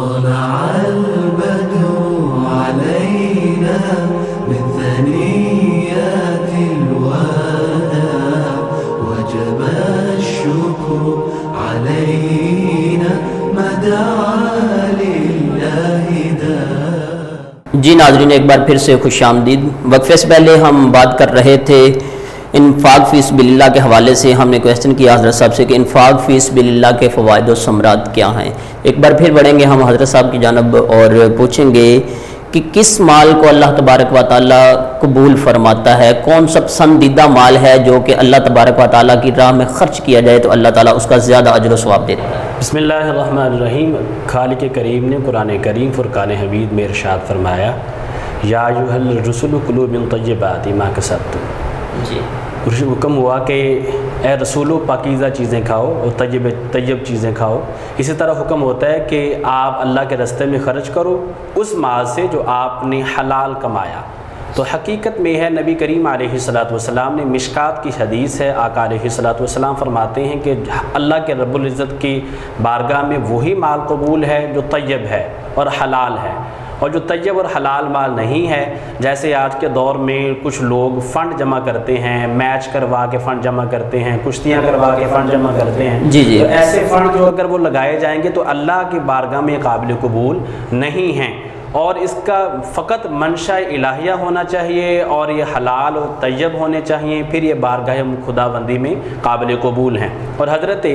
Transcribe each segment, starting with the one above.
طلع البدر علينا من ثنيات الوداع وجب الشكر علينا ما دعا لله داع. جی ناظرین، ایک بار پھر سے خوش آمدید. وقفے سے پہلے ہم بات کر رہے تھے انفاق فی سبیل اللہ کے حوالے سے. ہم نے کویسچن کیا حضرت صاحب سے کہ انفاق فی سبیل اللہ کے فوائد و ثمرات کیا ہیں. ایک بار پھر بڑھیں گے ہم حضرت صاحب کی جانب اور پوچھیں گے کہ کس مال کو اللہ تبارک و تعالیٰ قبول فرماتا ہے، کون سا پسندیدہ مال ہے جو کہ اللہ تبارک و تعالیٰ کی راہ میں خرچ کیا جائے تو اللہ تعالیٰ اس کا زیادہ اجر و ثواب دیتا ہے. بسم اللہ الرحمن الرحیم. خالق کریم نے قرآن کریم فرقان حمید میں ارشاد فرمایا، یا ایھا الرسل کلوا من طیبات ما کسبتم. جی حکم ہوا کہ اے رسولو پاکیزہ چیزیں کھاؤ اور طیب چیزیں کھاؤ. اسی طرح حکم ہوتا ہے کہ آپ اللہ کے راستے میں خرچ کرو اس مال سے جو آپ نے حلال کمایا. تو حقیقت میں ہے نبی کریم علیہ السلام نے مشکات کی حدیث ہے، آقا علیہ السلام فرماتے ہیں کہ اللہ کے رب العزت کی بارگاہ میں وہی مال قبول ہے جو طیب ہے اور حلال ہے. اور جو طیب اور حلال مال نہیں ہے، جیسے آج کے دور میں کچھ لوگ فنڈ جمع کرتے ہیں، میچ کروا کے فنڈ جمع کرتے ہیں، کشتیاں کروا کے فنڈ جمع کرتے ہیں. جی تو ایسے فنڈ جو اگر وہ لگائے جائیں گے تو اللہ کی بارگاہ میں قابل قبول نہیں ہیں، اور اس کا فقط منشا الہیہ ہونا چاہیے اور یہ حلال و طیب ہونے چاہیے، پھر یہ بارگاہ خداوندی میں قابل قبول ہیں. اور حضرت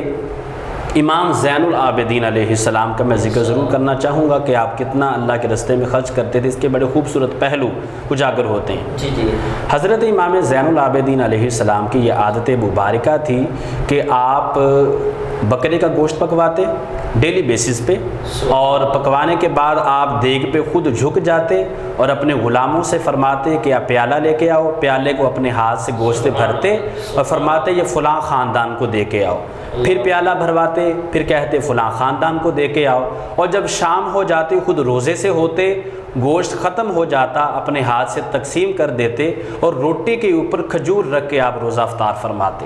امام زین العابدین علیہ السلام کا میں ذکر ضرور کرنا چاہوں گا کہ آپ کتنا اللہ کے راستے میں خرچ کرتے تھے. اس کے بڑے خوبصورت پہلو اجاگر ہوتے ہیں. جی حضرت امام زین العابدین علیہ السلام کی یہ عادت مبارکہ تھی کہ آپ بکرے کا گوشت پکواتے ڈیلی بیسس پہ، اور پکوانے کے بعد آپ دیگ پہ خود جھک جاتے اور اپنے غلاموں سے فرماتے کہ آپ پیالہ لے کے آؤ. پیالے کو اپنے ہاتھ سے گوشت بھرتے اور فرماتے یہ فلاں خاندان کو دے کے آؤ. پھر پیالہ بھرواتے، پھر کہتے فلاں خاندان کو دے کے آؤ. اور جب شام ہو جاتی خود روزے سے ہوتے، گوشت ختم ہو جاتا اپنے ہاتھ سے تقسیم کر دیتے اور روٹی کے اوپر کھجور رکھ کے آپ روزہ افطار فرماتے.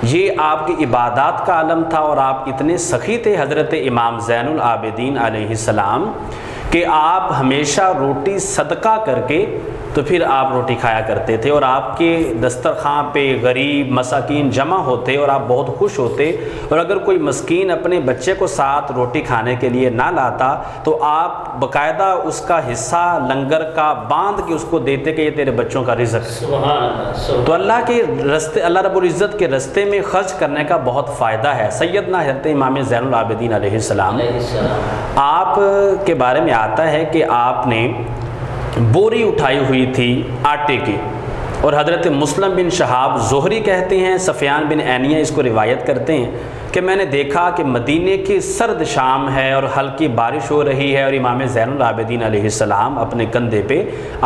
یہ آپ کی عبادات کا عالم تھا. اور آپ اتنے سخی تھے حضرت امام زین العابدین علیہ السلام کہ آپ ہمیشہ روٹی صدقہ کر کے تو پھر آپ روٹی کھایا کرتے تھے. اور آپ کے دسترخوان پہ غریب مساکین جمع ہوتے اور آپ بہت خوش ہوتے. اور اگر کوئی مسکین اپنے بچے کو ساتھ روٹی کھانے کے لیے نہ لاتا تو آپ باقاعدہ اس کا حصہ لنگر کا باندھ کے اس کو دیتے کہ یہ تیرے بچوں کا رزق ہے. تو اللہ کے راستے، اللہ رب العزت کے راستے میں خرچ کرنے کا بہت فائدہ ہے. سیدنا حضرت امام زین العابدین علیہ السلام آپ کے بارے میں آتا ہے کہ آپ نے بوری اٹھائی ہوئی تھی آٹے کی، اور حضرت مسلم بن شہاب زہری کہتے ہیں، سفیان بن عینیہ اس کو روایت کرتے ہیں کہ میں نے دیکھا کہ مدینے کی سرد شام ہے اور ہلکی بارش ہو رہی ہے اور امام زین العابدین علیہ السلام اپنے کندھے پہ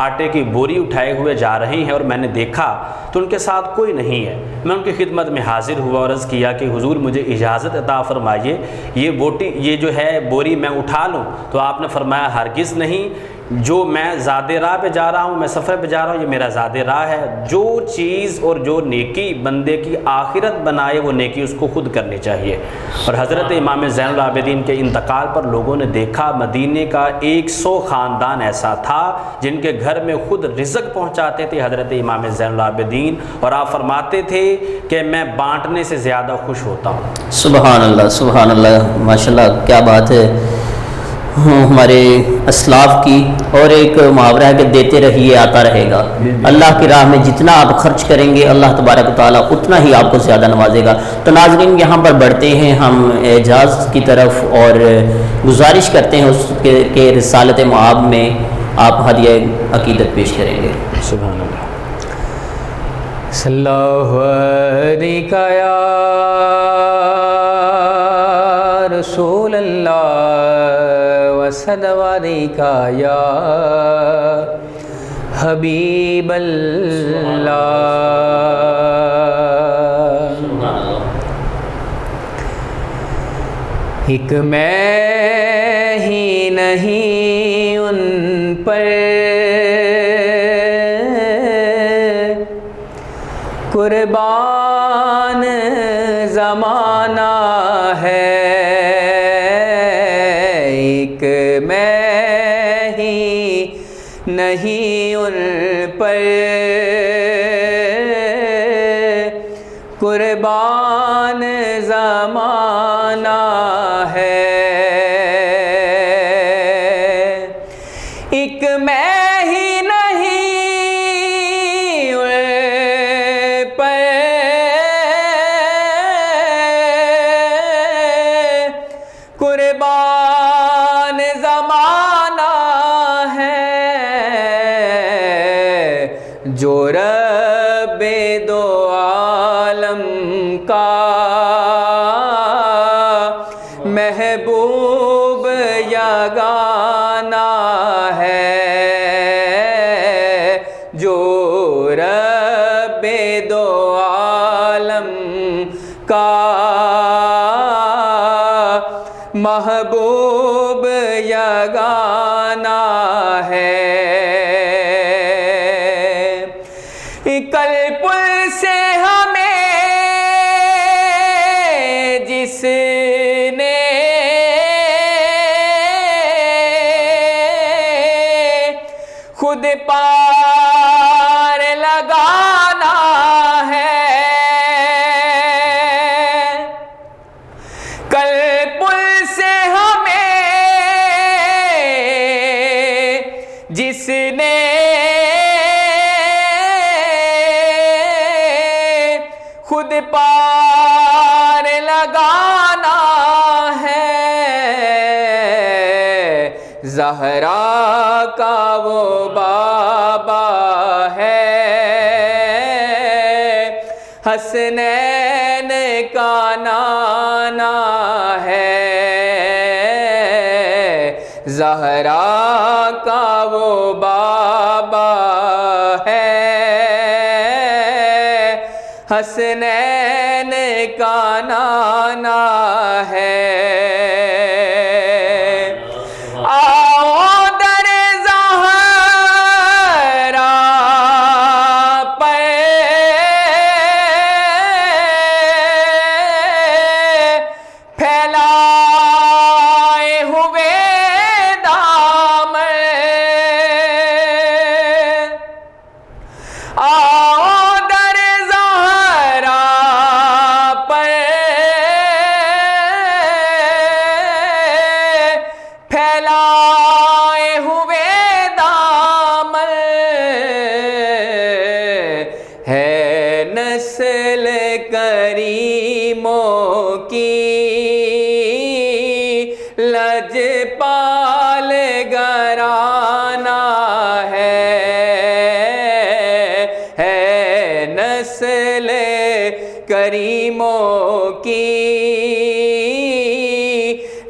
آٹے کی بوری اٹھائے ہوئے جا رہے ہیں. اور میں نے دیکھا تو ان کے ساتھ کوئی نہیں ہے. میں ان کی خدمت میں حاضر ہوا اور عرض کیا کہ حضور مجھے اجازت عطا فرمائیے، یہ جو ہے بوری میں اٹھا لوں. تو آپ نے فرمایا ہرگز نہیں، جو میں زاد راہ پہ جا رہا ہوں، میں سفر پہ جا رہا ہوں، یہ میرا زاد راہ ہے. جو چیز اور جو نیکی بندے کی آخرت بنائے وہ نیکی اس کو خود کرنی چاہیے. اور حضرت امام زین العابدین کے انتقال پر لوگوں نے دیکھا مدینے کا 100 خاندان ایسا تھا جن کے گھر میں خود رزق پہنچاتے تھے حضرت امام زین العابدین. اور آپ فرماتے تھے کہ میں بانٹنے سے زیادہ خوش ہوتا ہوں. سبحان اللہ، سبحان اللہ، ماشاءاللہ، کیا بات ہے ہمارے اسلاف کی. اور ایک محاورہ ہے کہ دیتے رہیے آتا رہے گا. اللہ کی راہ میں جتنا آپ خرچ کریں گے اللہ تبارک و تعالیٰ اتنا ہی آپ کو زیادہ نوازے گا. تو ناظرین یہاں پر بڑھتے ہیں ہم اعجاز کی طرف اور گزارش کرتے ہیں اس کے رسالت معاب میں آپ ہدیہ عقیدت پیش کریں گے. سبحان اللہ. صلی اللہ علیہ یا رسول اللہ وسلم علیکہ یا حبیب اللہ. ایک میں ہی نہیں ان پر قربان زمانہ ہے، ایک میں ہی نہیں ان پر قربان زمانہ ہے، ایک میں ہی نہیں ان پر قربان زمانہ ہے، جو رب دو عالم کا محبوب یگانہ ہے، جو رب دو عالم کا محبوب یگانہ ہے۔ کل پل سے ہمیں جس نے خود پار لگانا ہے، کل پل سے ہمیں جس نے خود پار لگانا ہے، زہرا کا وہ بابا ہے، حسنین کا نانا ہے، زہرا کا وہ بابا ہے، حسنین کا نانا ہے۔ آؤ در زہرا پہ پھیلائے ہوئے دامن، آؤ در زہرا پہ پھیلائے ہوئے دامن، ہے نسل کریموں کی لجپال گرانہ ہے نسل کریموں کی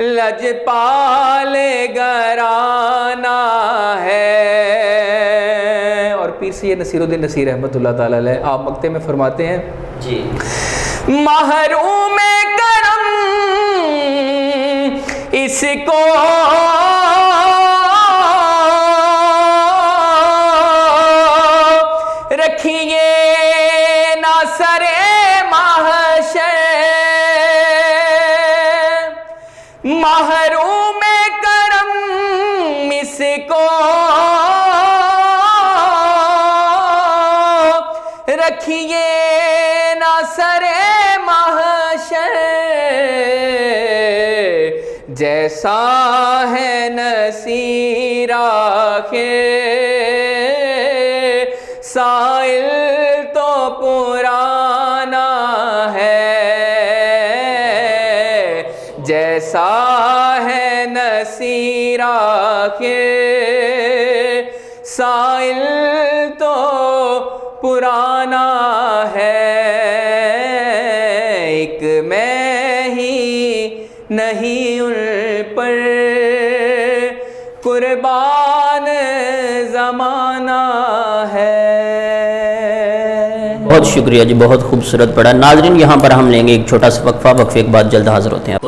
لجپال گرانہ ہے۔ اور پیر سید نصیر الدین نصیر رحمۃ اللہ تعالی علیہ آپ مقطع میں فرماتے ہیں جی محروم کرم اس کو رکھیے نہ سرے محشر، محروم کرم اس کو رکھیے نہ سرے محشر، جیسا ہے نصیر آخر سائل تو پرانا ہے، جیسا ہے نصیر آخر سائل تو پرانا ہے، ایک میں ہی نہیں ان پر قربان زمانہ ہے۔ بہت شکریہ جی، بہت خوبصورت پڑھا۔ ناظرین یہاں پر ہم لیں گے ایک چھوٹا سا وقفہ، وقفے کے بعد جلد حاضر ہوتے ہیں۔